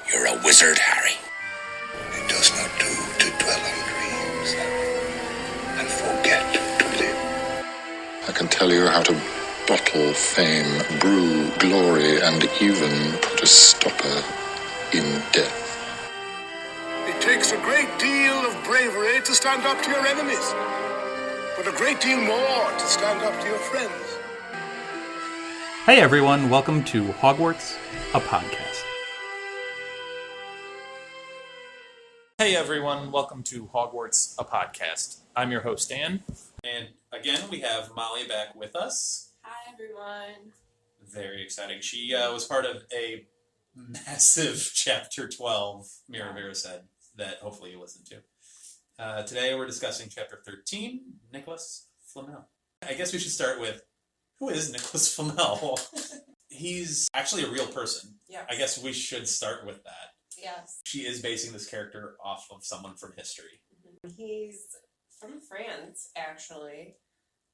You're a wizard, Harry. It does not do to dwell on dreams and forget to live. I can tell you how to bottle fame, brew glory, and even put a stopper in death. It takes a great deal of bravery to stand up to your enemies, but a great deal more to stand up to your friends. Hey everyone, welcome to Hogwarts, a podcast. Hey everyone, welcome to Hogwarts, a podcast. I'm your host, Dan. And again, we have Molly back with us. Hi everyone. Very exciting. She was part of a massive Chapter 12, Mira said, that hopefully you listened to. Today we're discussing Chapter 13, Nicolas Flamel. I guess we should start with, who is Nicolas Flamel? He's actually a real person. Yes. I guess we should start with that. Yes. She is basing this character off of someone from history. He's from France, actually.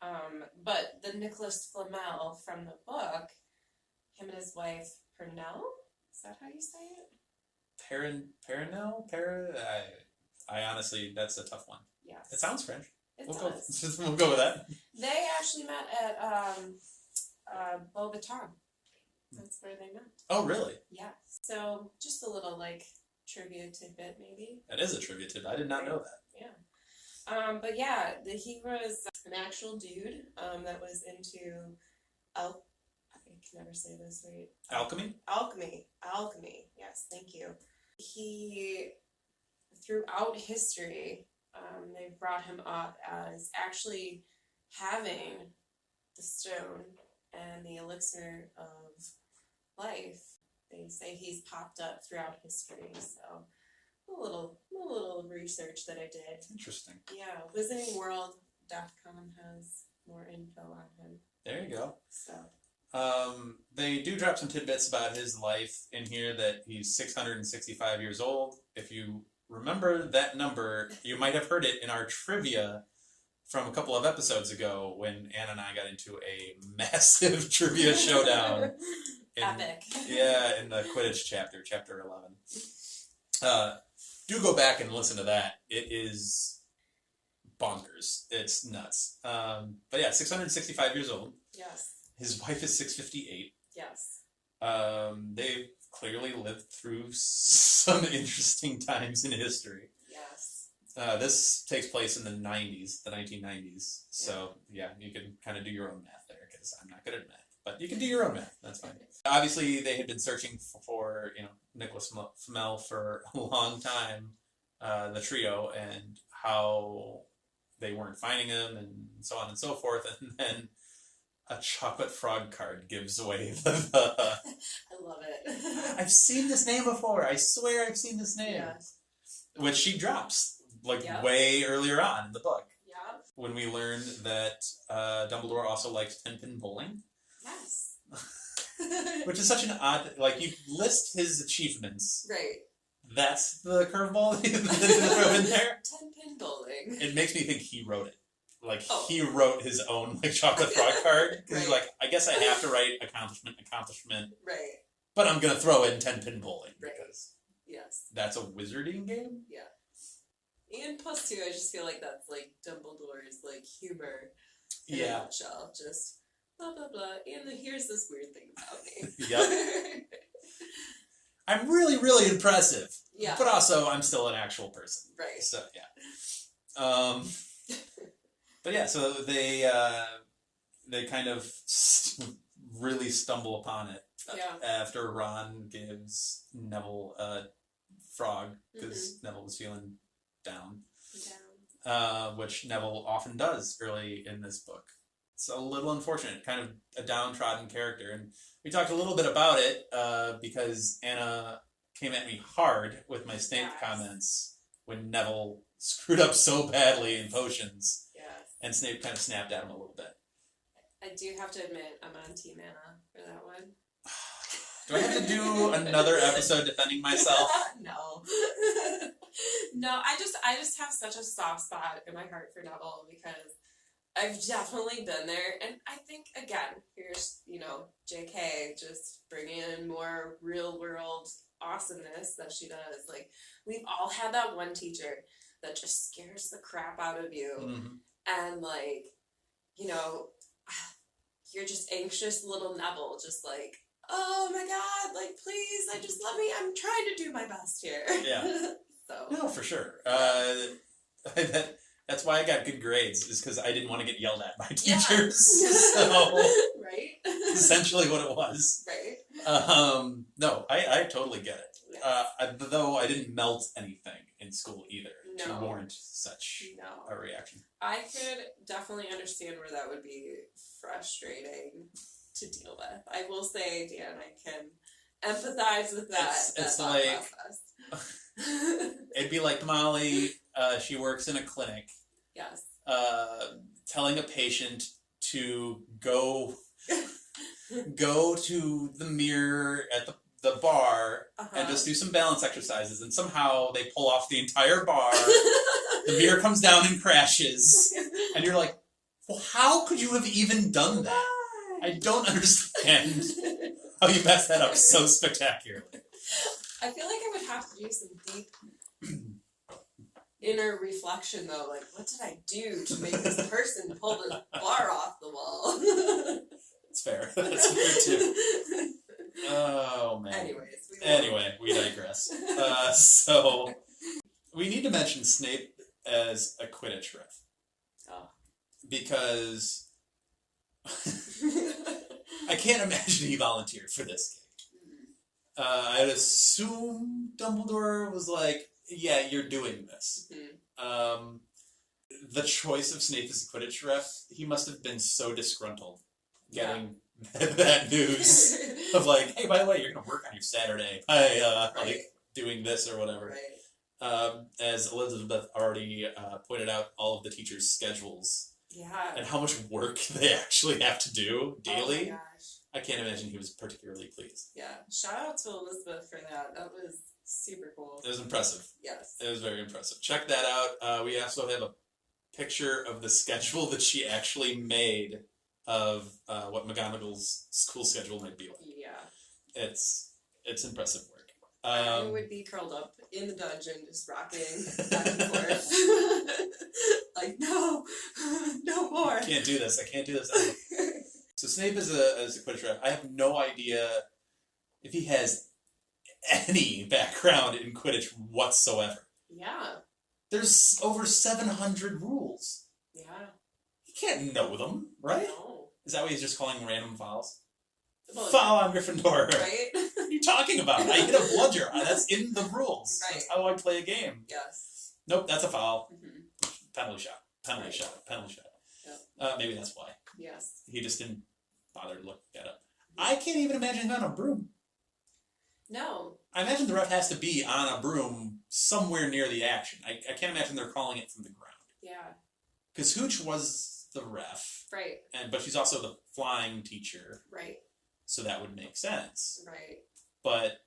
But the Nicolas Flamel from the book, him and his wife, Pernell? Is that how you say it? Pernell? I honestly, that's a tough one. Yes. It sounds French. We'll go with that. They actually met at Beaubaton. That's where they met. Oh, really? Yeah. So, just a little, trivia tidbit, maybe. That is a trivia tidbit. I did not know that. Yeah. But yeah, he was an actual dude that was into I can never say this right. Alchemy? Alchemy. Yes, thank you. He, throughout history, they brought him up as actually having the stone and the elixir of life. They say he's popped up throughout history, so a little research that I did. Interesting. Yeah, WizardingWorld.com has more info on him. There you go. So. They do drop some tidbits about his life in here, that he's 665 years old. If you remember that number, you might have heard it in our trivia from a couple of episodes ago when Anna and I got into a massive trivia showdown. Epic. Yeah, in the Quidditch chapter 11. Do go back and listen to that. It is bonkers. It's nuts. But yeah, 665 years old. Yes. His wife is 658. Yes. They've clearly lived through some interesting times in history. Yes. This takes place in the 90s, the 1990s. So, yeah, you can kind of do your own math there, because I'm not good at math. But you can do your own math. That's fine. Obviously, they had been searching for Nicolas Flamel for a long time, the trio, and how they weren't finding him, and so on and so forth. And then a chocolate frog card gives away the I love it. I've seen this name before. I swear I've seen this name. Yeah. Which she drops, way earlier on in the book. Yeah. When we learned that Dumbledore also likes 10-pin bowling. Yes. Which is such an odd... you list his achievements. Right. That's the curveball that you throw in there. 10-pin bowling. It makes me think he wrote it. He wrote his own chocolate frog card. Because he's I guess I have to write accomplishment. Right. But I'm going to throw in 10-pin bowling. Right. Because yes. That's a wizarding game? Yeah. And plus, too, I just feel like that's, Dumbledore's, humor. In Yeah. a nutshell. Just blah, blah, blah. And here's this weird thing about me. Yep. I'm really, really impressive. Yeah. But also, I'm still an actual person. Right. So, yeah. But yeah, so they kind of really stumble upon it after Ron gives Neville a frog, because Neville was feeling down. Which Neville often does early in this book. It's a little unfortunate, kind of a downtrodden character. And we talked a little bit about it because Anna came at me hard with my Snape comments when Neville screwed up so badly in potions. And Snape kind of snapped at him a little bit. I do have to admit, I'm on Team Anna for that one. Do I have to do another episode defending myself? No. No, I just have such a soft spot in my heart for Neville because I've definitely been there. And I think, again, here's, JK just bringing in more real world awesomeness that she does. Like, we've all had that one teacher that just scares the crap out of you. Mm-hmm. And, like, you know, you're just anxious little Neville, just like, oh my god, like, please, I'm trying to do my best here. Yeah. So. No, for sure. That's why I got good grades, is because I didn't want to get yelled at by teachers. Yeah. So, right? essentially what it was. Right. No, I totally get it. Yes. Though I didn't melt anything in school either to No. warrant such a reaction. I could definitely understand where that would be frustrating to deal with. I will say, Dan, I can empathize with that. It's that like process. it'd be like Molly. She works in a clinic. Yes. Telling a patient to go to the mirror at the bar and just do some balance exercises, and somehow they pull off the entire bar. The mirror comes down and crashes, and you're like, well, how could you have even done that? I don't understand how you messed that up so spectacularly. I feel like I would have to do some deep inner reflection, though. Like, what did I do to make this person pull this bar off the wall? That's fair. That's fair, too. Oh, man. Anyway, we digress. So, we need to mention Snape as a Quidditch ref. Oh. Because I can't imagine he volunteered for this game. I'd assume Dumbledore was like, yeah, you're doing this. Mm-hmm. The choice of Snape as a Quidditch ref, he must have been so disgruntled getting that news of like, hey, by the way, you're going to work on your Saturday by like doing this or whatever. Right. As Elizabeth already pointed out, all of the teachers' schedules and how much work they actually have to do daily. Oh my gosh. I can't imagine he was particularly pleased. Yeah. Shout out to Elizabeth for that. That was super cool. It was impressive. Yes. It was very impressive. Check that out. We also have a picture of the schedule that she actually made of what McGonagall's school schedule might be like. Yeah. It's impressive work. I would be curled up in the dungeon, just rocking back and forth. Like, no more. I can't do this. So Snape is a Quidditch ref. I have no idea if he has any background in Quidditch whatsoever. Yeah. There's over 700 rules. Yeah. He can't know them, right? No. Is that why he's just calling random fouls? Well, Foul on Gryffindor. Right? What are you talking about? I hit a bludger. That's in the rules. Right. That's how I play a game. Yes. Nope, that's a foul. Mm-hmm. Penalty shot. Yep. Maybe that's why. Yes. He just didn't bother to look that up. I can't even imagine him on a broom. No. I imagine the ref has to be on a broom somewhere near the action. I can't imagine they're calling it from the ground. Yeah. Because Hooch was the ref. Right. But she's also the flying teacher. Right. So that would make sense. Right. But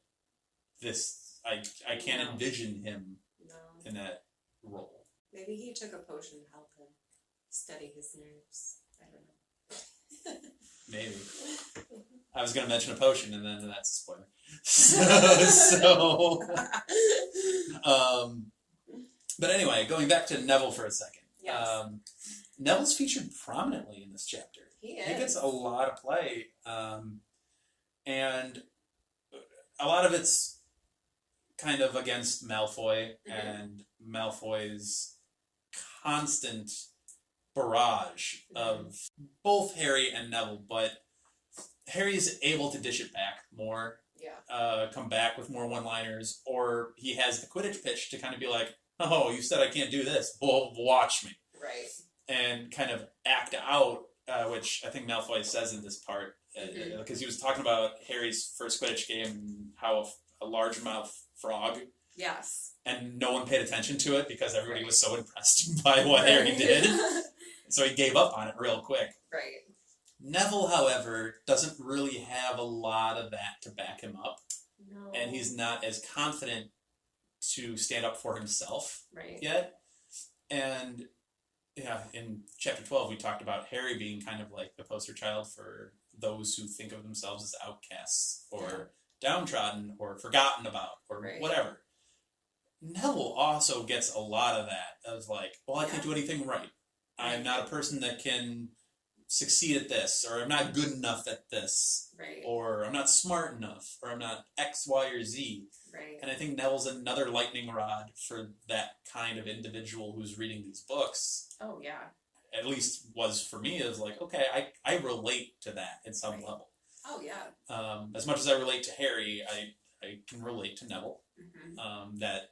this, I can't envision him No. in that role. Maybe he took a potion to help him steady his nerves. I don't know. Maybe. I was going to mention a potion, and then that's a spoiler. But anyway, going back to Neville for a second. Yes. Neville's featured prominently in this chapter. He is. He gets a lot of play, and a lot of it's kind of against Malfoy and Malfoy's constant barrage of both Harry and Neville, but Harry's able to dish it back more, come back with more one-liners, or he has the Quidditch pitch to kind of be like, oh, you said I can't do this, well, watch me. Right. And kind of act out, which I think Malfoy says in this part, because he was talking about Harry's first Quidditch game and how a largemouth frog. Yes. And no one paid attention to it because everybody was so impressed by what Harry did. So he gave up on it real quick. Right. Neville, however, doesn't really have a lot of that to back him up. No. And he's not as confident to stand up for himself yet. And in chapter 12, we talked about Harry being kind of like the poster child for those who think of themselves as outcasts or downtrodden or forgotten about or whatever. Neville also gets a lot of that. Of like, well, I can't do anything right. I'm not a person that can succeed at this, or I'm not good enough at this, or I'm not smart enough, or I'm not X, Y, or Z. Right. And I think Neville's another lightning rod for that kind of individual who's reading these books. Oh, yeah. At least was for me, is like, okay, I relate to that at some level. Oh, yeah. As much as I relate to Harry, I can relate to Neville. That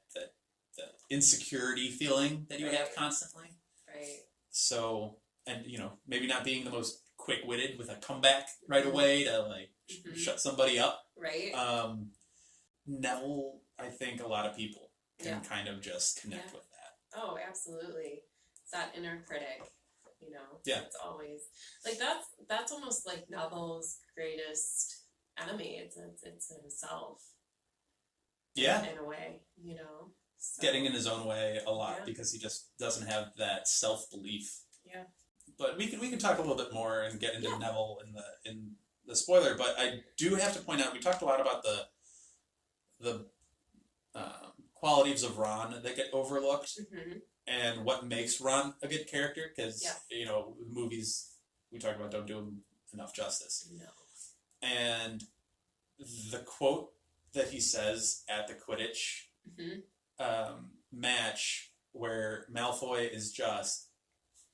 insecurity feeling that you have constantly. Right. So, and maybe not being the most quick-witted with a comeback right away to like shut somebody up. Right. Neville, I think a lot of people can kind of just connect with that. Oh, absolutely. It's that inner critic, Yeah. It's always like that's almost like Neville's greatest enemy. It's himself. Yeah. In a way, So, getting in his own way a lot because he just doesn't have that self-belief. Yeah. But we can talk a little bit more and get into Neville in the spoiler. But I do have to point out, we talked a lot about the qualities of Ron that get overlooked and what makes Ron a good character, because movies we talk about don't do him enough justice. No. And the quote that he says at the Quidditch match, where Malfoy is just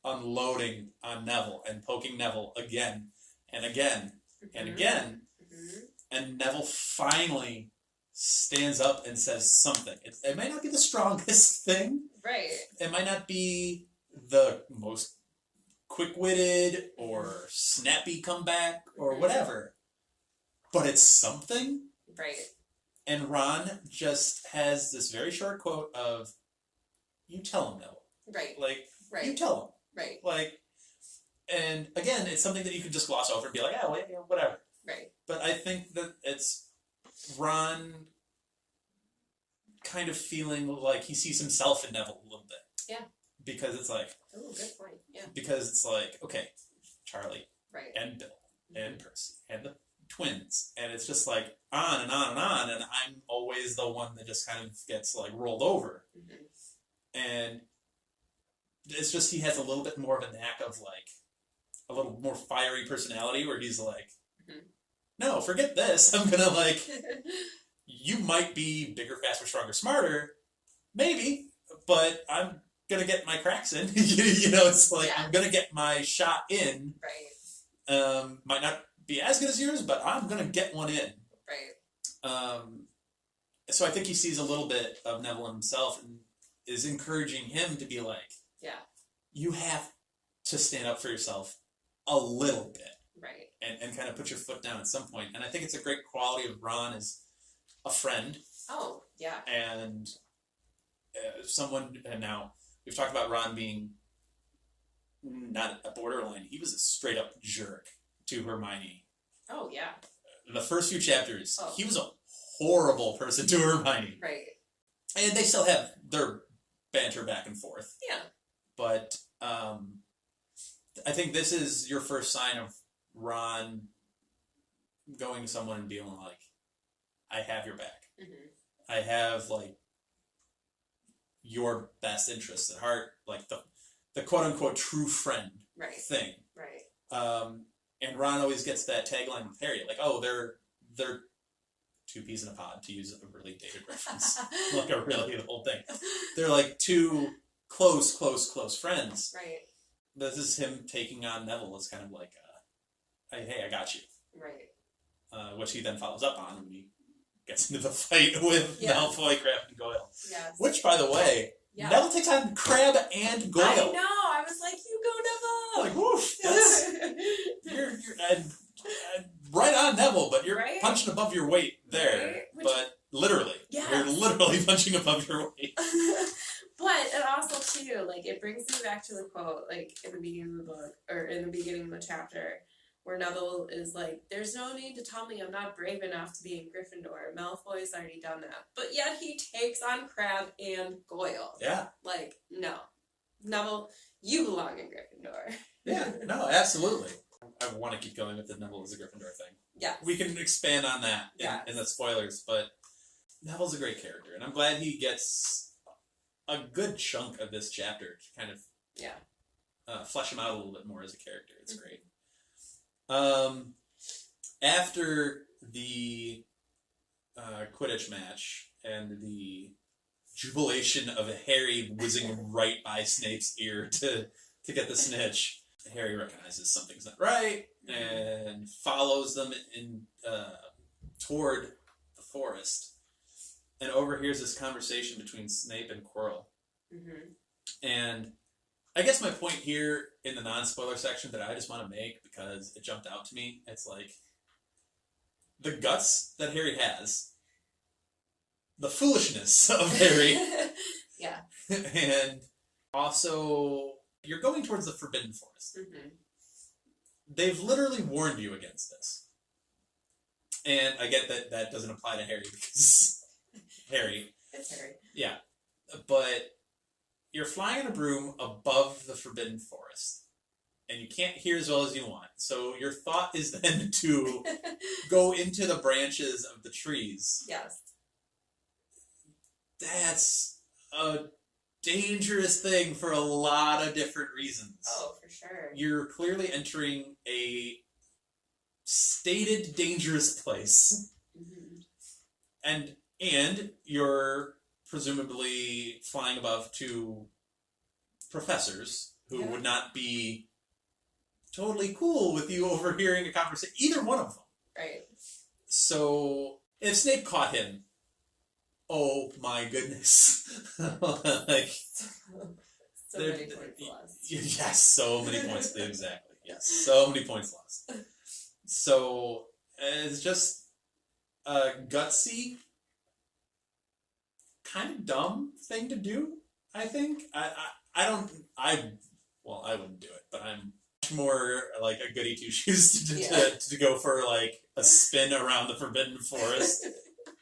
unloading on Neville and poking Neville again and again and again, and Neville finally stands up and says something. It might not be the strongest thing. Right. It might not be the most quick-witted or snappy comeback or whatever, but it's something. Right. And Ron just has this very short quote of, "You tell him, Neville." Right. Like, right. You tell him. Right. Like, and again, it's something that you could just gloss over and be like, yeah, well, whatever. Right. But I think that it's Ron kind of feeling like he sees himself in Neville a little bit. Yeah. Because it's like... Oh, good point. Yeah. Because it's like, okay, Charlie. Right. And Bill. And Percy. And the twins. And it's just like on and on and on. And I'm always the one that just kind of gets like rolled over. And it's just he has a little bit more of a knack of like a little more fiery personality where he's like, no, forget this. I'm gonna like, you might be bigger, faster, stronger, smarter, maybe, but I'm gonna get my cracks in. It's like I'm gonna get my shot in. Right. Might not be as good as yours, but I'm gonna get one in. Right. So I think he sees a little bit of Neville himself and is encouraging him to be like, you have to stand up for yourself a little bit. Right. And kind of put your foot down at some point. And I think it's a great quality of Ron as a friend. Oh, yeah. And someone, and now we've talked about Ron being not a borderline. He was a straight up jerk to Hermione. Oh, yeah. The first few chapters, he was a horrible person to Hermione. Right. And they still have their banter back and forth. Yeah. But I think this is your first sign of Ron going to someone and being like, I have your back. I have, like, your best interests at heart. Like, the quote-unquote true friend thing. Right. And Ron always gets that tagline with Harry. Like, oh, they're two peas in a pod, to use a really dated reference. Like, a really old thing. They're, like, two close friends. Right. This is him taking on Neville as kind of like, hey, I got you. Right. Which he then follows up on when he gets into the fight with Malfoy, Crabbe, and Goyle. Yes. Which, by the way, Neville takes on Crabbe and Goyle. I know. I was like, you go, Neville. Like, woof. That's, you're right on Neville, but you're punching above your weight there. Right? But literally. Yes. You're literally punching above your weight. But it also, too, like, it brings me back to the quote, like, in the beginning of the book, or in the beginning of the chapter, where Neville is like, there's no need to tell me I'm not brave enough to be in Gryffindor. Malfoy's already done that. But yet he takes on Crabbe and Goyle. Yeah. Like, no. Neville, you belong in Gryffindor. Yeah, no, absolutely. I want to keep going with the Neville as a Gryffindor thing. we can expand on that in the spoilers, but Neville's a great character, and I'm glad he gets a good chunk of this chapter to kind of flesh him out a little bit more as a character. It's great. After the Quidditch match and the jubilation of Harry whizzing right by Snape's ear to get the snitch, Harry recognizes something's not right and follows them in toward the forest, and overhears this conversation between Snape and Quirrell. And I guess my point here in the non-spoiler section that I just want to make, because it jumped out to me, it's like the guts that Harry has, the foolishness of Harry, and also you're going towards the Forbidden Forest. They've literally warned you against this. And I get that that doesn't apply to Harry because Harry. It's Harry. Yeah. But you're flying in a broom above the Forbidden Forest. And you can't hear as well as you want. So your thought is then to go into the branches of the trees. Yes. That's a dangerous thing for a lot of different reasons. Oh, for sure. You're clearly entering a stated dangerous place. And you're presumably flying above two professors who would not be totally cool with you overhearing a conversation. Either one of them. Right. So, if Snape caught him, oh my goodness. Like, so many points lost. Yes, so many points. Exactly. Yes, so many points lost. So, it's just a gutsy, kind of dumb thing to do, I think. I wouldn't do it, but I'm much more like a goody two-shoes to go for like a spin around the Forbidden Forest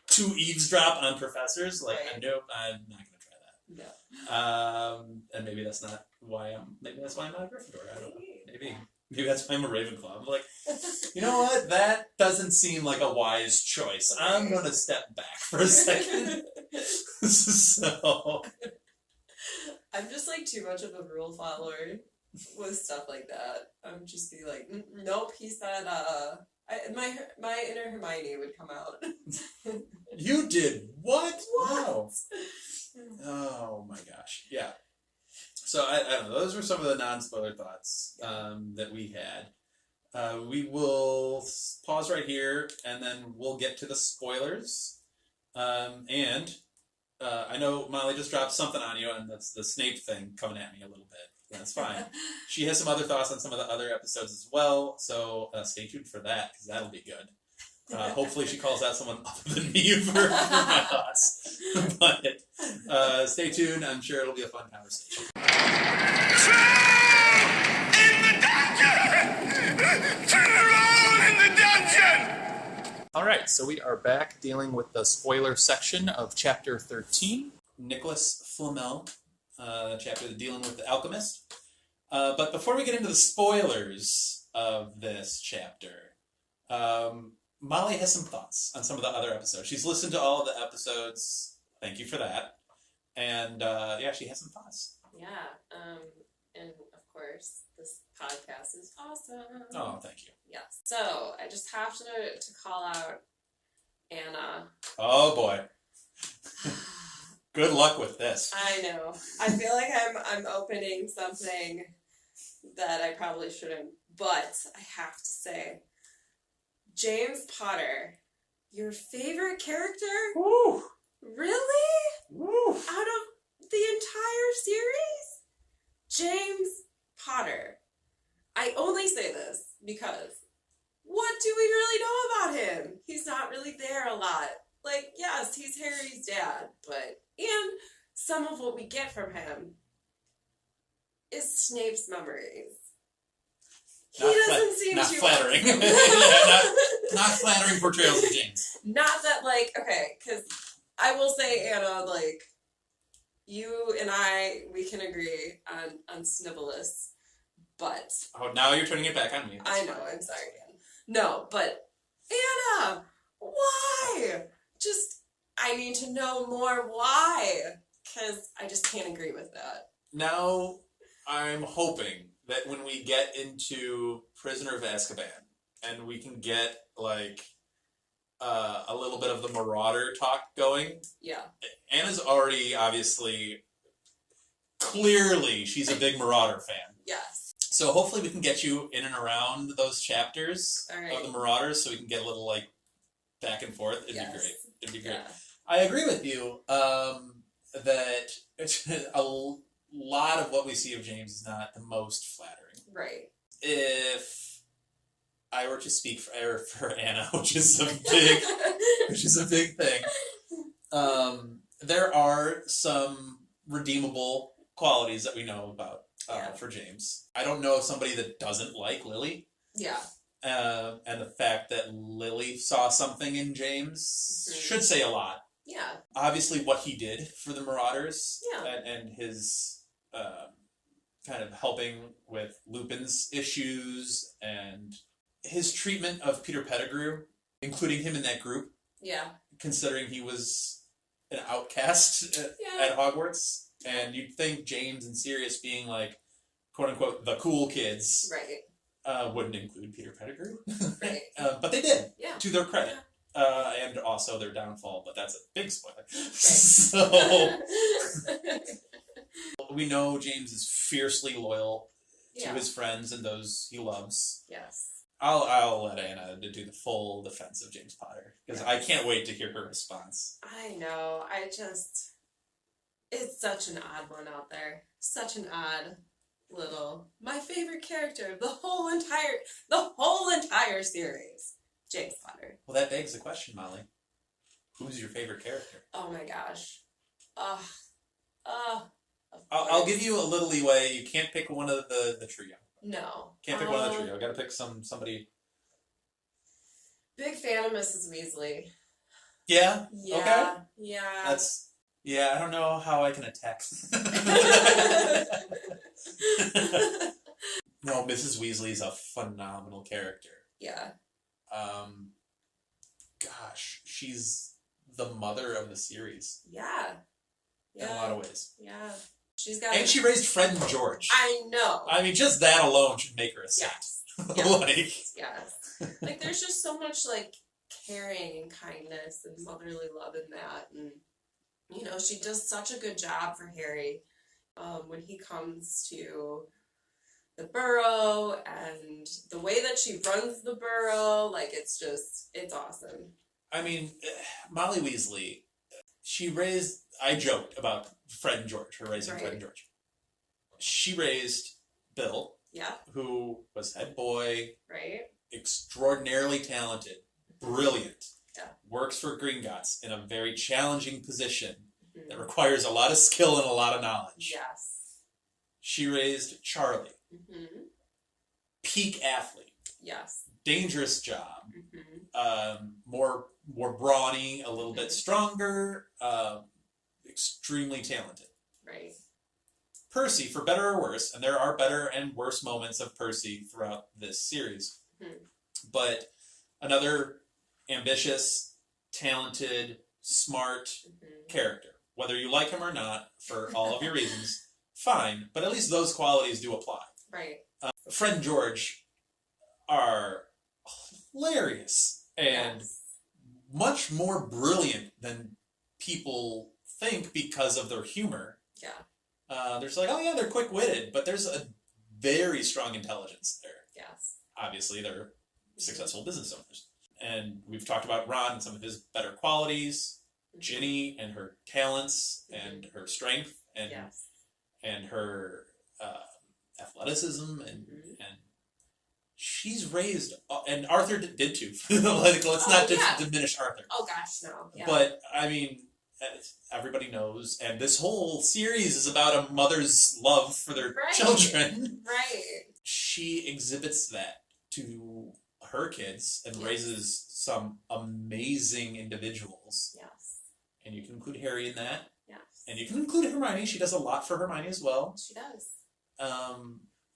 to eavesdrop on professors. Like, nope, I'm not going to try that. No. And maybe that's not why maybe that's why I'm not a Gryffindor. I don't know. Maybe that's why I'm a Ravenclaw. I'm like, you know what? That doesn't seem like a wise choice. I'm going to step back for a second. So... I'm just like too much of a rule follower with stuff like that. I'm just be like, nope, he said, my inner Hermione would come out. You did what? Wow. Oh my gosh. Yeah. So I don't know. Those were some of the non-spoiler thoughts that we had. We will pause right here, and then we'll get to the spoilers. I know Molly just dropped something on you, and that's the Snape thing coming at me a little bit. That's fine. She has some other thoughts on some of the other episodes as well, so stay tuned for that, because that'll be good. Hopefully she calls out someone other than me for my thoughts. But stay tuned. I'm sure it'll be a fun conversation. In the dungeon! General in the dungeon! Alright, so we are back dealing with the spoiler section of Chapter 13. Nicolas Flamel, chapter dealing with the alchemist. But before we get into the spoilers of this chapter, Molly has some thoughts on some of the other episodes. She's listened to all of the episodes. Thank you for that. And she has some thoughts. Yeah, and of course, this podcast is awesome. Oh, thank you. Yes. So, I just have to call out Anna. Oh, boy. Good luck with this. I know. I feel like I'm opening something that I probably shouldn't, but I have to say, James Potter, your favorite character? Woo! Really? Woo! Out of the entire series? James Potter. I only say this because what do we really know about him? He's not really there a lot. Like, yes, he's Harry's dad, and some of what we get from him is Snape's memories. He doesn't seem not too flattering. not flattering portrayals of James. Not that, because I will say, Anna, you and we can agree on Snivellus, but... Oh, now you're turning it back on me. I know, I'm sorry, Anna. No, but Anna, why? Just, I need to know more why. Because I just can't agree with that. Now, I'm hoping that when we get into Prisoner of Azkaban, and we can get, like, a little bit of the Marauder talk going. Yeah. Anna's already, obviously, clearly, she's a big Marauder fan. Yes. So hopefully we can get you in and around those chapters right. of the Marauders so we can get a little, like, back and forth. It'd be great. It'd be great. Yeah. I agree with you that a lot of what we see of James is not the most flattering. Right. If I were to speak for Anna, which is a big thing, there are some redeemable qualities that we know about for James. I don't know somebody that doesn't like Lily. Yeah. And the fact that Lily saw something in James should say a lot. Yeah. Obviously, what he did for the Marauders and his kind of helping with Lupin's issues and his treatment of Peter Pettigrew, including him in that group. Yeah. Considering he was an outcast at Hogwarts. And you'd think James and Sirius being like, quote unquote, the cool kids. Right. Wouldn't include Peter Pettigrew. Right. But they did, to their credit. Yeah. And also their downfall, but that's a big spoiler. Right. So, we know James is fiercely loyal to his friends and those he loves. Yes. I'll let Anna do the full defense of James Potter, because I can't wait to hear her response. I know, it's such an odd one out there. Such an odd little, my favorite character of the whole entire series. James Potter. Well, that begs the question, Molly. Who's your favorite character? Oh my gosh. I'll give you a little leeway. You can't pick one of the trio. No. Can't pick one of the trio. Gotta pick somebody. Big fan of Mrs. Weasley. Yeah? Yeah. Okay. Yeah. I don't know how I can attack. No, Mrs. Weasley's a phenomenal character. Yeah. Gosh, she's the mother of the series. Yeah. In a lot of ways. Yeah. She raised Fred and George. I know. I mean, just that alone should make her a saint. Yes. Yes. Like, there's just so much, like, caring and kindness and motherly love in that. And, you know, she does such a good job for Harry when he comes to the Burrow and the way that she runs the Burrow. Like, it's awesome. I mean, Molly Weasley, I joked about Fred and George, her raising Fred and George. She raised Bill, who was head boy, extraordinarily talented, brilliant, works for Gringotts in a very challenging position that requires a lot of skill and a lot of knowledge. Yes. She raised Charlie, peak athlete. Yes. Dangerous job. More brawny, a little bit stronger, extremely talented. Right. Percy, for better or worse, and there are better and worse moments of Percy throughout this series, but another ambitious, talented, smart character. Whether you like him or not, for all of your reasons, fine, but at least those qualities do apply. Right. Fred and George are hilarious and much more brilliant than people think because of their humor. Yeah. There's like, oh yeah, they're quick-witted, but there's a very strong intelligence there. Yes. Obviously, they're successful business owners. And we've talked about Ron and some of his better qualities, Ginny and her talents and her strength and her athleticism and she's raised, and Arthur did too. Like, let's not diminish Arthur. Oh gosh, no. Yeah. But I mean, everybody knows, and this whole series is about a mother's love for their children. Right. She exhibits that to her kids and raises some amazing individuals. Yes. And you can include Harry in that. Yes. And you can include Hermione. She does a lot for Hermione as well. She does.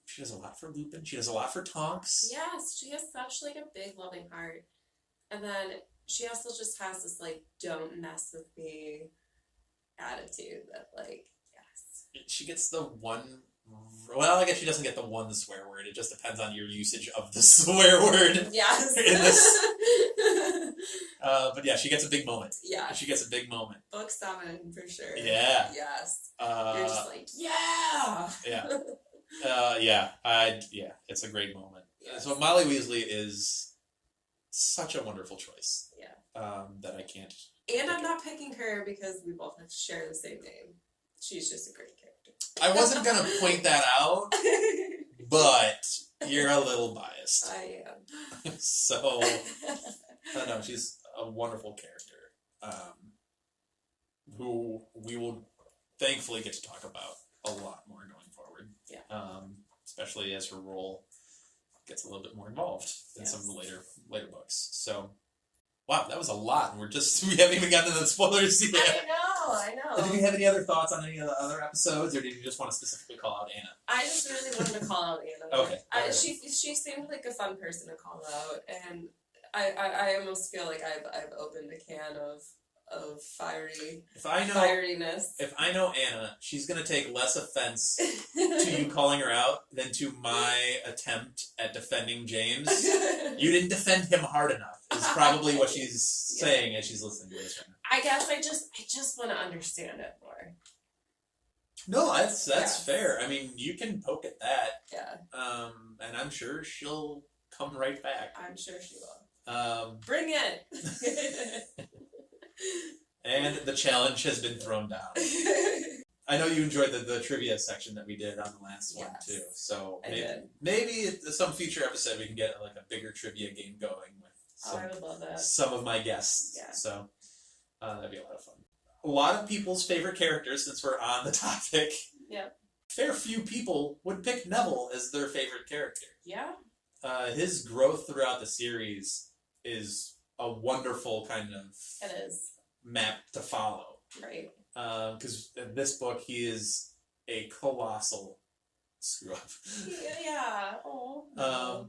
She does a lot for Lupin. She does a lot for Tonks. Yes, she has such like a big loving heart. And then she also just has this, like, don't mess with me attitude that, like, yes. She gets the one... Well, I guess she doesn't get the one swear word. It just depends on your usage of the swear word. Yes. In this. But yeah, she gets a big moment. Yeah. She gets a big moment. Book 7, for sure. Yeah. Yes. You're just like, yeah! Yeah. Yeah, it's a great moment. Yes. So Molly Weasley is such a wonderful choice. Yeah. That I can't... And I'm not picking her because we both have to share the same name. She's just a great character. I wasn't going to point that out, but you're a little biased. I am. So, no, she's a wonderful character, who we will thankfully get to talk about a lot more going forward. Yeah. Especially as her role gets a little bit more involved in some of the later books. So, wow, that was a lot, and we haven't even gotten into the spoilers yet. I know. Did you have any other thoughts on any of the other episodes, or did you just want to specifically call out Anna? I just really wanted to call out Anna. Okay. She seemed like a fun person to call out, and I almost feel like I've opened a can of fieriness. If I know Anna, she's gonna take less offense to you calling her out than to my attempt at defending James. You didn't defend him hard enough, is probably what she's saying as she's listening to this right now. I guess I just want to understand it more. No, that's fair. I mean, you can poke at that. Yeah. And I'm sure she'll come right back. I'm sure she will. Bring it! And the challenge has been thrown down. I know you enjoyed the trivia section that we did on the last one too. So maybe at some future episode we can get like a bigger trivia game going with I would love that. Some of my guests. Yeah. So that'd be a lot of fun. A lot of people's favorite characters, since we're on the topic. Yeah. Fair few people would pick Neville as their favorite character. Yeah. His growth throughout the series is a wonderful kind of map to follow. Right. Because in this book, he is a colossal screw up. Yeah. Oh.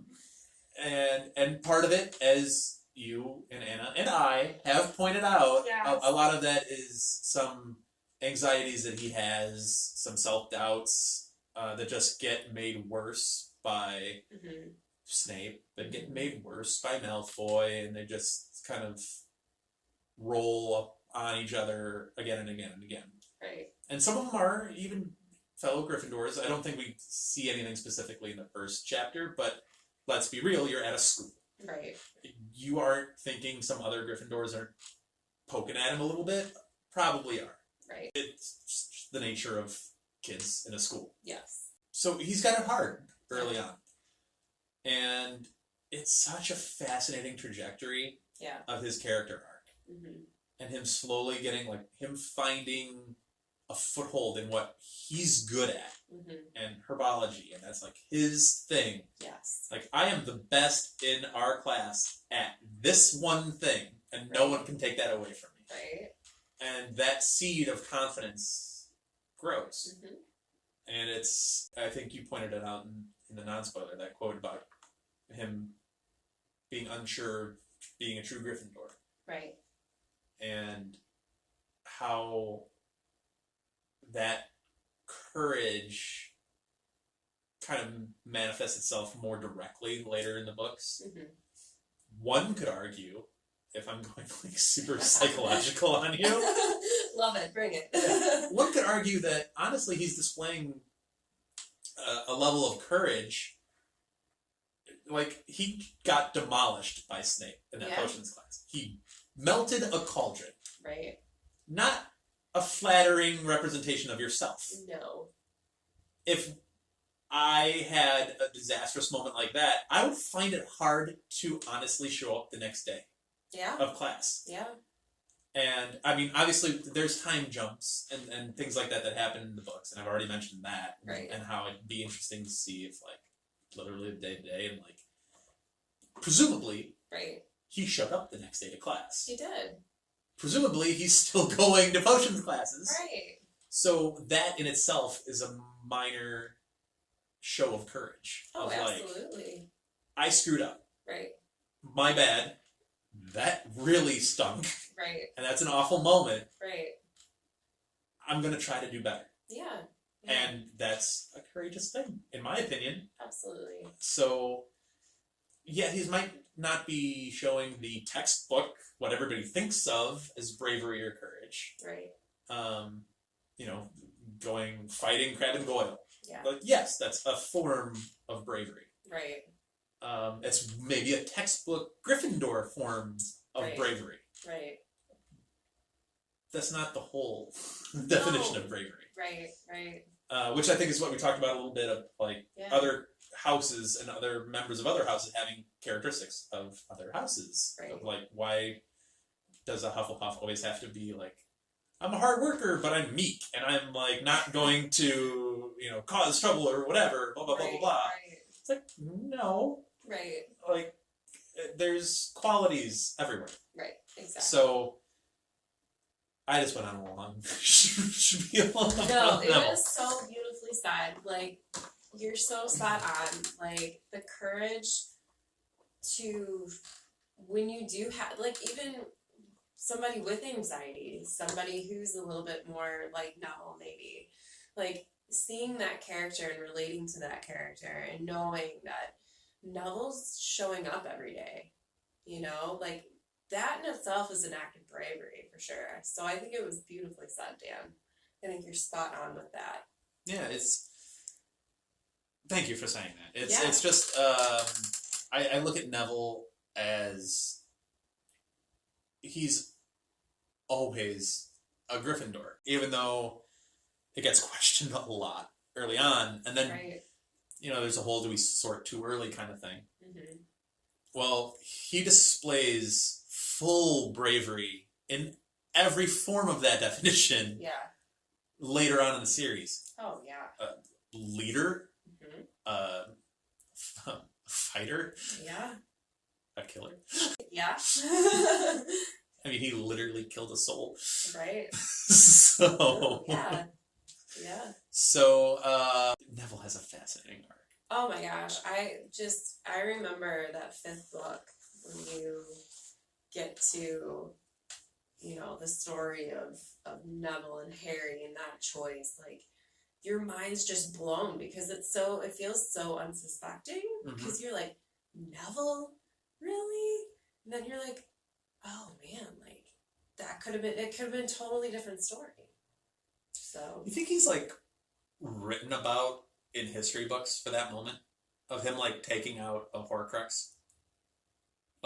And part of it, as you and Anna and I have pointed out, a lot of that is some anxieties that he has, some self-doubts that just get made worse by Snape, but get made worse by Malfoy, and they just kind of roll up on each other again and again and again. Right. And some of them are even fellow Gryffindors. I don't think we see anything specifically in the first chapter, but let's be real, you're at a school. Right. You aren't thinking some other Gryffindors aren't poking at him a little bit? Probably are. Right. It's just the nature of kids in a school. Yes. So he's got it hard early on. And it's such a fascinating trajectory of his character arc. And him slowly getting, like, him finding a foothold in what he's good at. And herbology, and that's, like, his thing. Yes. Like, I am the best in our class at this one thing, and no one can take that away from me. Right. And that seed of confidence grows. And it's, I think you pointed it out in the non-spoiler, that quote about him being unsure, being a true Gryffindor. Right. And how that courage kind of manifests itself more directly later in the books. One could argue, if I'm going like super psychological on you. Love it, bring it. One could argue that honestly he's displaying a level of courage. Like, he got demolished by Snape in that potions class. He melted a cauldron. Right. Not a flattering representation of yourself. No. If I had a disastrous moment like that, I would find it hard to honestly show up the next day of class. Yeah. And, I mean, obviously, there's time jumps and things like that happen in the books, and I've already mentioned that. Right. And how it'd be interesting to see if, like, literally the day to day, and, like, presumably, he showed up the next day to class. He did. Presumably, he's still going to potions classes. Right. So that in itself is a minor show of courage. Oh, of absolutely. Like, I screwed up. Right. My bad. that really stunk. Right. And that's an awful moment. Right. I'm going to try to do better. Yeah. And that's a courageous thing, in my opinion. Absolutely. So, yeah, he might not be showing the textbook, what everybody thinks of as bravery or courage. Right. Fighting Crab and Goyle. Yeah. But yes, that's a form of bravery. Right. It's maybe a textbook Gryffindor form of bravery. Right. That's not the whole definition of bravery. Right. Which I think is what we talked about a little bit of, other houses and other members of other houses having characteristics of other houses. Right. Of, why does a Hufflepuff always have to be I'm a hard worker, but I'm meek, and I'm not going to cause trouble or whatever. Blah blah blah blah blah. Right. It's no. Right. There's qualities everywhere. Right. Exactly. So I just went on a long spiel. No, it was so beautifully said. You're so spot on. The courage to, when you do have, even somebody with anxiety, somebody who's a little bit more like Neville, maybe, seeing that character and relating to that character and knowing that Neville's showing up every day, that in itself is an act of bravery for sure. So I think it was beautifully said, Dan. I think you're spot on with that. Yeah, thank you for saying that. It's just, I look at Neville as he's always a Gryffindor, even though it gets questioned a lot early on, and then there's a whole "do we sort too early" kind of thing. Mm-hmm. Well, he displays full bravery in every form of that definition. Yeah. Later on in the series. Oh yeah. Leader. Mm-hmm. Fighter. Yeah. A killer. Yeah. I mean, he literally killed a soul. Right. So. Yeah. Yeah. So, Neville has a fascinating arc. Oh my gosh. I remember that 5th book when you get to, the story of Neville and Harry and that choice. Your mind's just blown because it feels so unsuspecting. Because you're like, Neville? Really? And then you're like, oh man, it could have been a totally different story. So you think he's written about in history books for that moment of him taking out a Horcrux?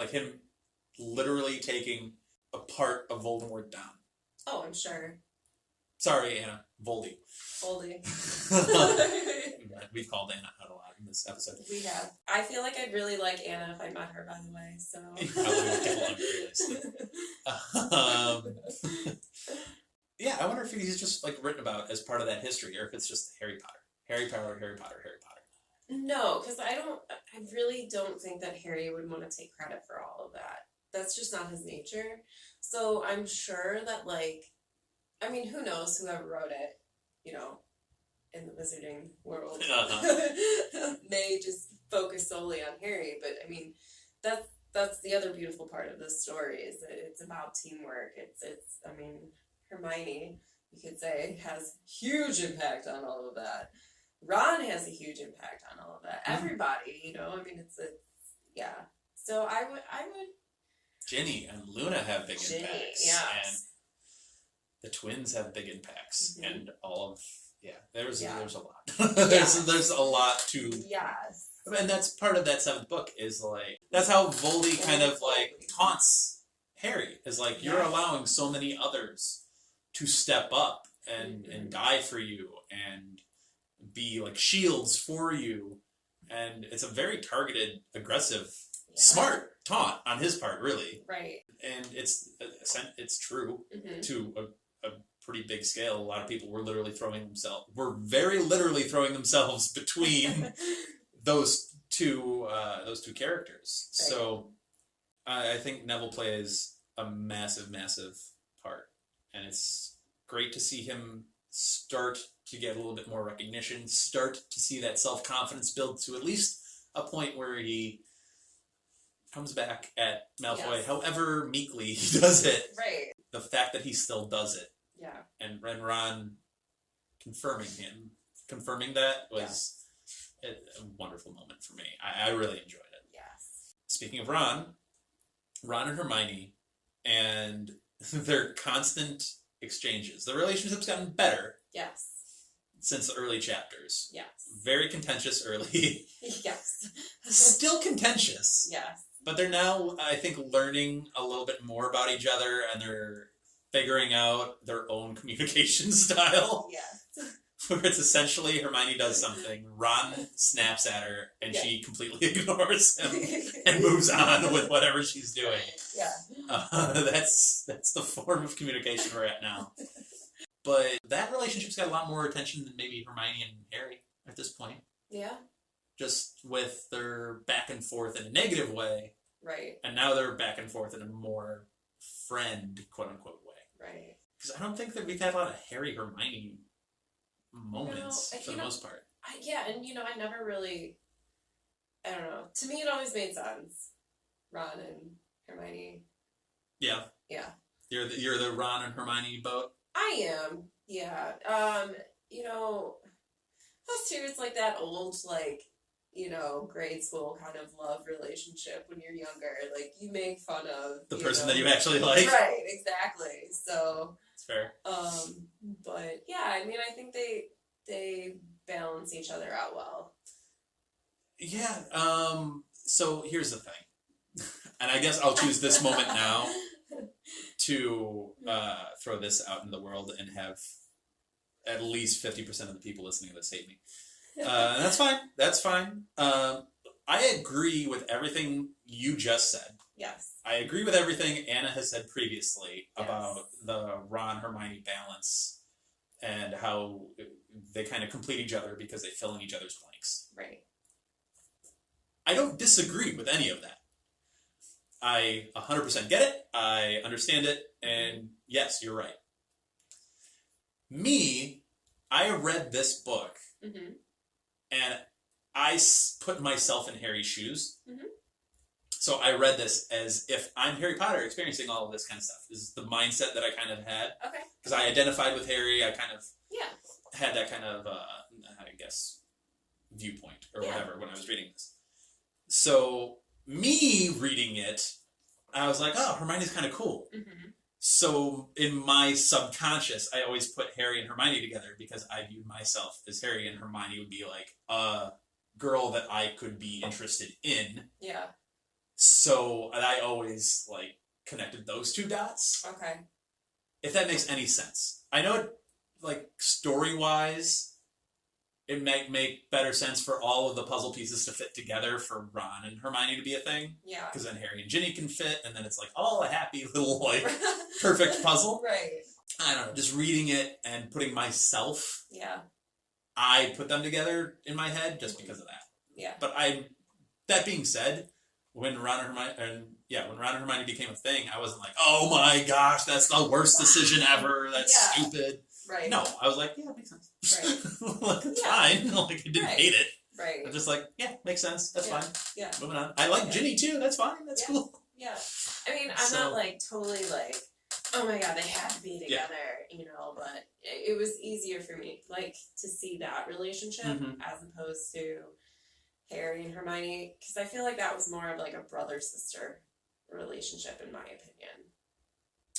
Him literally taking a part of Voldemort down. Oh, I'm sure. Sorry, Anna. Voldy. We've called Anna out a lot in this episode. We have. I feel like I'd really like Anna if I met her, by the way, so... You probably would get along very nicely. Yeah, I wonder if he's just, written about as part of that history, or if it's just Harry Potter. Harry Potter. No, because I really don't think that Harry would want to take credit for all of that. That's just not his nature. So I'm sure that, who knows, whoever wrote it, in the wizarding world, may just focus solely on Harry. But, that's the other beautiful part of this story, is that it's about teamwork. It's Hermione, you could say, has huge impact on all of that. Ron has a huge impact on all of that. Everybody, yeah. So I would. Ginny and Luna have big impacts. Yes. And the twins have big impacts. Mm-hmm. And all of, there's a lot. there's a lot to. Yes. And that's part of that 7th book is that's how Voldy kind of taunts Harry, is you're allowing so many others to step up and die for you and be shields for you, and it's a very targeted, aggressive, smart taunt on his part, really. Right. And it's true to a pretty big scale. A lot of people were very literally throwing themselves between those two characters. Right. So I think Neville plays a massive, massive part, and it's great to see him start to get a little bit more recognition, start to see that self-confidence build to at least a point where he comes back at Malfoy, Yes. however meekly he does it. Right. The fact that he still does it. Yeah. And Ron confirming that was a wonderful moment for me. I really enjoyed it. Yes. Speaking of Ron and Hermione, and their constant exchanges. The relationship's gotten better. Yes. Since the early chapters. Yes. Very contentious early. Yes. Still contentious. Yes. But they're now, I think, learning a little bit more about each other, and they're figuring out their own communication style. Yes. Where it's essentially Hermione does something, Ron snaps at her, and she completely ignores him and moves on with whatever she's doing. Yeah. That's the form of communication we're at now. But that relationship's got a lot more attention than maybe Hermione and Harry at this point. Yeah. Just with their back and forth in a negative way. Right. And now they're back and forth in a more friend, quote-unquote, way. Right. Because I don't think that we've had a lot of Harry-Hermione moments for the most part. I never really, I don't know. To me, it always made sense. Ron and Hermione. Yeah. Yeah. You're the Ron and Hermione boat? I am. Yeah. Plus too, it's like that old, grade school kind of love relationship when you're younger. Like, you make fun of the person that you actually like. Right, exactly. So it's fair. But yeah, I think they balance each other out well. Yeah. So here's the thing. And I guess I'll choose this moment now to throw this out into the world and have at least 50% of the people listening to this hate me. And that's fine. That's fine. I agree with everything you just said. Yes. I agree with everything Anna has said previously about the Ron-Hermione balance and how they kind of complete each other because they fill in each other's blanks. Right. I don't disagree with any of that. I 100% get it. I understand it. And yes, you're right. I read this book and I put myself in Harry's shoes. Mm-hmm. So I read this as if I'm Harry Potter experiencing all of this kind of stuff. This is the mindset that I kind of had. Okay. Because I identified with Harry. I kind of had that kind of, viewpoint or whatever when I was reading this. So me reading it, I was like, oh, Hermione's kind of cool. Mm-hmm. So in my subconscious, I always put Harry and Hermione together because I viewed myself as Harry, and Hermione would be like a girl that I could be interested in. Yeah. So I always connected those two dots. Okay. If that makes any sense. I know story-wise, it might make better sense for all of the puzzle pieces to fit together for Ron and Hermione to be a thing. Yeah. Because then Harry and Ginny can fit, and then it's all a happy little, perfect puzzle. Right. I don't know, just reading it and putting myself... Yeah. I put them together in my head just because of that. Yeah. But that being said, when Ron and Hermione became a thing, I wasn't like, oh my gosh, that's the worst decision ever, that's stupid. Right. No, I was like, yeah, it makes sense. Right. It's fine. I didn't hate it. Right. I'm just makes sense. That's fine. Yeah. Moving on. I like Ginny too. That's fine. That's cool. Yeah. I'm not totally oh my god, they have to be together, but it was easier for me, to see that relationship as opposed to Harry and Hermione, because I feel like that was more of a brother-sister relationship, in my opinion.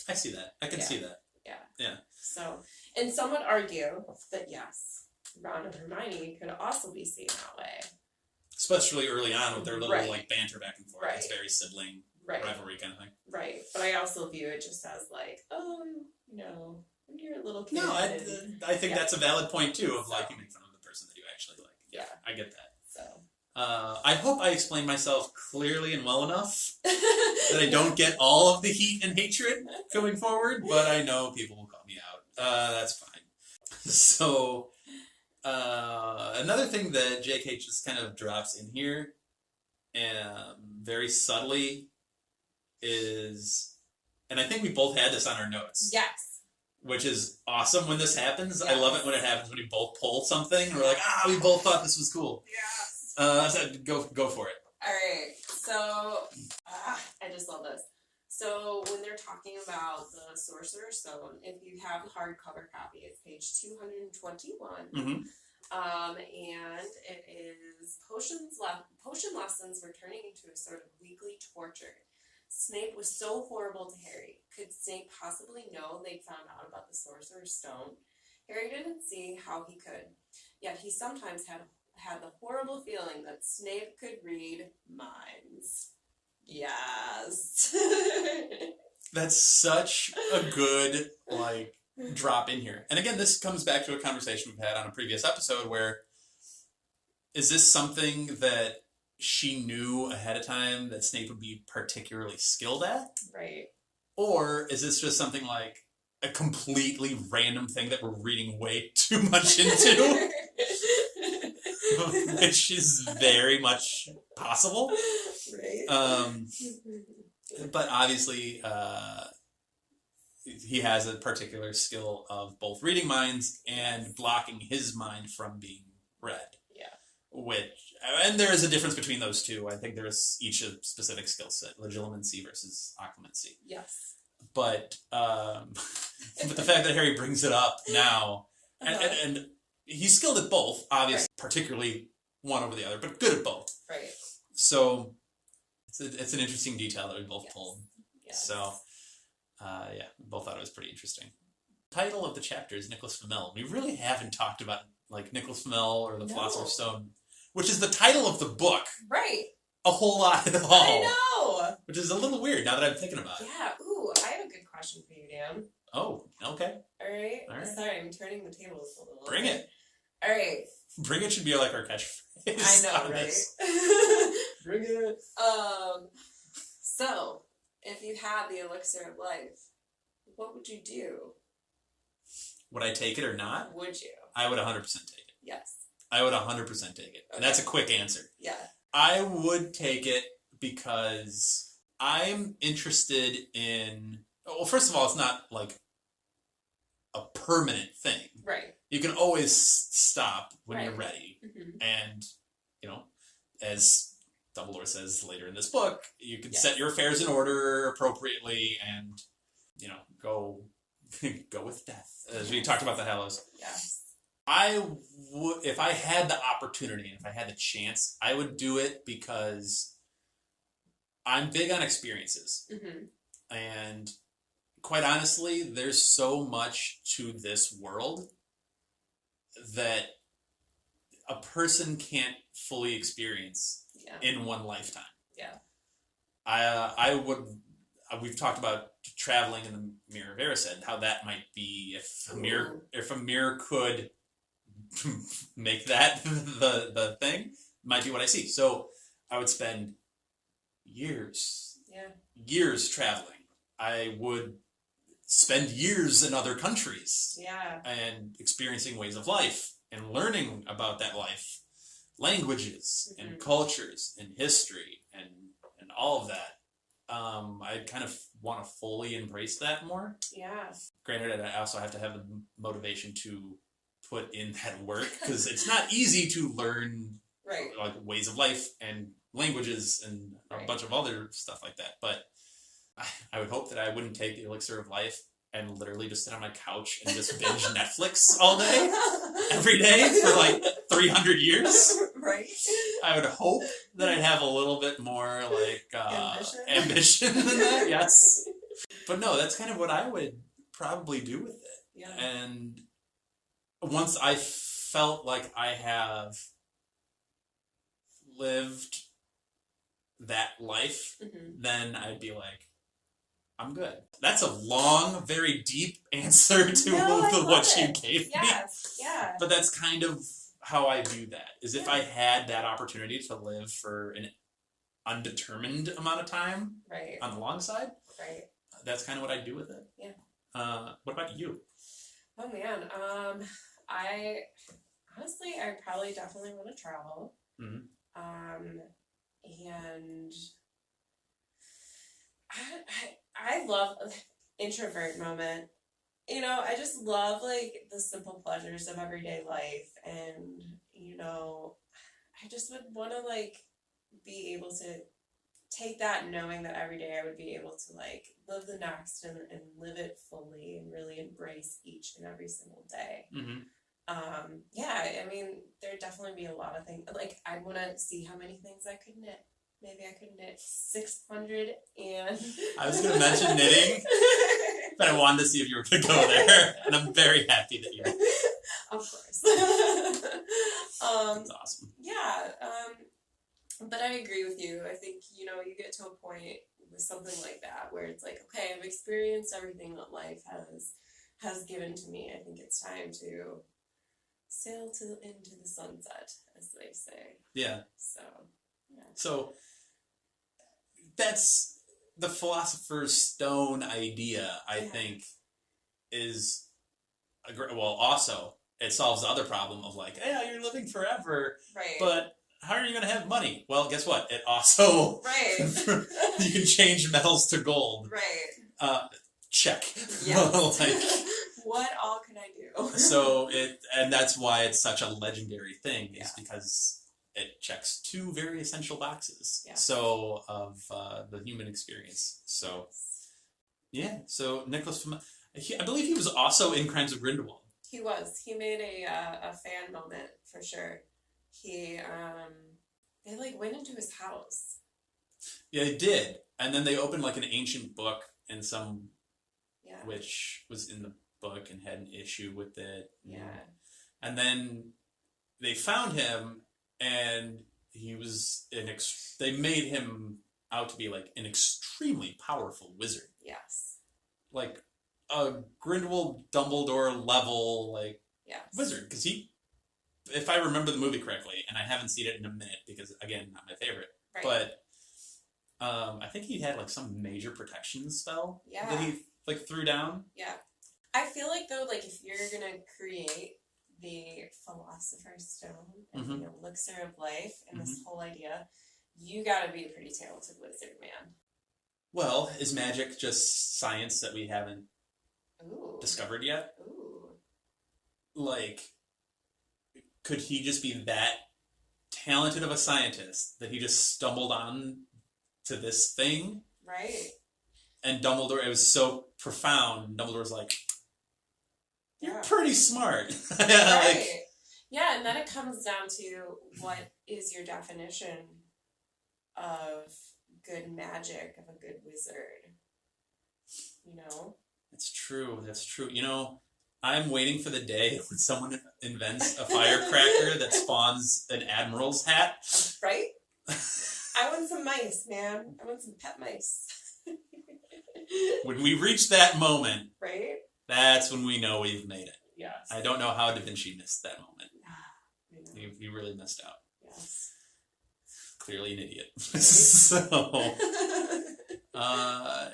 I see that. I can see that. Yeah. Yeah. So, and some would argue that yes, Ron and Hermione could also be seen that way. Especially early on with their little banter back and forth. Right. It's very sibling rivalry kind of thing. Right. But I also view it just as when you're a little kid. No, I think that's a valid point too of you make fun of the person that you actually like. Yeah. I get that. So. I hope I explained myself clearly and well enough that I don't get all of the heat and hatred going forward, but I know people will call me out. That's fine. So, another thing that JK just kind of drops in here, very subtly, is, and I think we both had this on our notes. Yes. Which is awesome when this happens. Yes. I love it when it happens when we both pull something and we're like, we both thought this was cool. Yeah. Go for it. All right. I just love this. So when they're talking about the Sorcerer's Stone, if you have the hardcover copy, it's page 221. Mm-hmm. And it is potion lessons were turning into a sort of weekly torture. Snape was so horrible to Harry. Could Snape possibly know they'd found out about the Sorcerer's Stone? Harry didn't see how he could. Yet he sometimes had the horrible feeling that Snape could read minds. Yes. That's such a good, drop in here. And again, this comes back to a conversation we've had on a previous episode where, is this something that she knew ahead of time that Snape would be particularly skilled at? Right. Or is this just something like a completely random thing that we're reading way too much into? Which is very much possible. Right. But obviously, he has a particular skill of both reading minds and blocking his mind from being read. Yeah. And there is a difference between those two. I think there is each a specific skill set, legilimency versus occlumency. Yes. But but the fact that Harry brings it up now, and he's skilled at both, obviously, right. Particularly one over the other, but good at both. Right. So it's an interesting detail that we both pulled. Yes. So, we both thought it was pretty interesting. Title of the chapter is Nicolas Flamel. We really haven't talked about Nicolas Flamel or the Philosopher's Stone, which is the title of the book. Right. A whole lot at all. I know. Which is a little weird now that I'm thinking about it. Yeah. Ooh, I have a good question for you, Dan. Oh, okay. All right. Sorry, I'm turning the tables a little. Bring it. All right. Bring it should be our catchphrase. I know, right? Bring it. So, if you had the elixir of life, what would you do? Would I take it or not? Would you? I would 100% take it. Yes. I would 100% take it. Okay. And that's a quick answer. Yeah. I would take it because I'm interested in... Well, first of all, it's not a permanent thing. Right. You can always stop when you're ready. Mm-hmm. And, as Dumbledore says later in this book, you can set your affairs in order appropriately and, go with death. As we talked about the Hallows. Yes. I would, if I had the opportunity, and if I had the chance, I would do it because I'm big on experiences. Mm-hmm. And quite honestly, there's so much to this world that a person can't fully experience in one lifetime. Yeah. I would, we've talked about traveling in the Mirror of Erised, how that might be if a mirror could make that the thing, might be what I see. So I would spend years traveling. I would spend years in other countries and experiencing ways of life and learning about that life, languages and cultures and history and all of that. I kind of want to fully embrace that more. Yeah. Granted, I also have to have the motivation to put in that work because it's not easy to learn ways of life and languages and a bunch of other stuff like that. But I would hope that I wouldn't take the elixir of life and literally just sit on my couch and just binge Netflix all day, every day for 300 years. Right. I would hope that I'd have a little bit more ambition than that. Yes. But no, that's kind of what I would probably do with it. Yeah. And once I felt like I have lived that life, then I'd be like, I'm good. That's a long, very deep answer to what you gave me. Yes, yeah. But that's kind of how I view that, is if I had that opportunity to live for an undetermined amount of time on the long side, that's kind of what I'd do with it. Yeah. What about you? Oh, man. I probably definitely want to travel. Mm-hmm. And I love introvert moment. I just love the simple pleasures of everyday life, and I just would want to be able to take that knowing that every day I would be able to like live the next and live it fully and really embrace each and every single day. Mm-hmm. Yeah, I mean, there'd definitely be a lot of things. Like, I want to see how many things I could knit. Maybe I could knit 600 and... I was going to mention knitting, but I wanted to see if you were going to go there, and I'm very happy that you did. Of course. That's awesome. Yeah, but I agree with you. I think, you get to a point with something like that where it's like, okay, I've experienced everything that life has given to me. I think it's time to sail into the sunset, as they say. Yeah. So, yeah. So, that's the Philosopher's Stone idea, I think, is, also, it solves the other problem of like, hey, you're living forever, right? But how are you going to have money? Well, guess what? It also, right. You can change metals to gold. Right. Check. Yeah. Like, what all can I do? So and that's why it's such a legendary thing, is because it checks two very essential boxes. Yeah. So of the human experience. So yeah. So Nicolas Flamel, I believe he was also in Crimes of Grindelwald. He was. He made a fan moment for sure. He they like went into his house. Yeah, they did, and then they opened like an ancient book and some. Yeah. Which was in the book and had an issue with it. Yeah. And then they found him, and he was they made him out to be like an extremely powerful wizard. Yes. Like a Grindelwald Dumbledore level wizard, because if I remember the movie correctly, and I haven't seen it in a minute because again, not my favorite, right. But I think he had like some major protection spell that he threw down. Yeah. I feel like though, like if you're gonna create the Philosopher's Stone and the elixir of life and this whole idea, you gotta be a pretty talented wizard, man. Well, is magic just science that we haven't discovered yet? Ooh. Like, could he just be that talented of a scientist that he just stumbled on to this thing? Right. And Dumbledore, it was so profound, Dumbledore's like, you're pretty smart. Right. Yeah, and then it comes down to what is your definition of good magic, of a good wizard. That's true. I'm waiting for the day when someone invents a firecracker that spawns an admiral's hat. Right? I want some mice, man. I want some pet mice. When we reach that moment, right? That's when we know we've made it. Yes. I don't know how Da Vinci missed that moment. He really missed out. Yes. Clearly an idiot. So,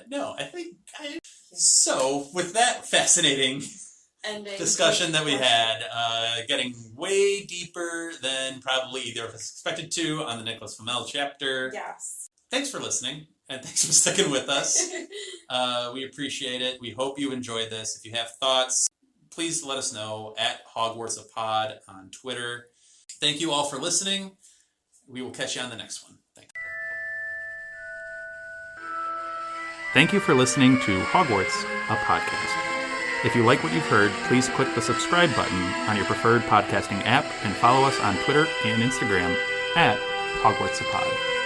no, I think So, with that fascinating discussion that we had, getting way deeper than probably either of us expected to on the Nicolas Flamel chapter. Yes. Thanks for listening, and thanks for sticking with us. We appreciate it. We hope you enjoyed this. If you have thoughts, please let us know at HogwartsAPod on Twitter. Thank you all for listening. We will catch you on the next one. Thank you for listening to Hogwarts, a podcast. If you like what you've heard, please click the subscribe button on your preferred podcasting app and follow us on Twitter and Instagram at HogwartsAPod.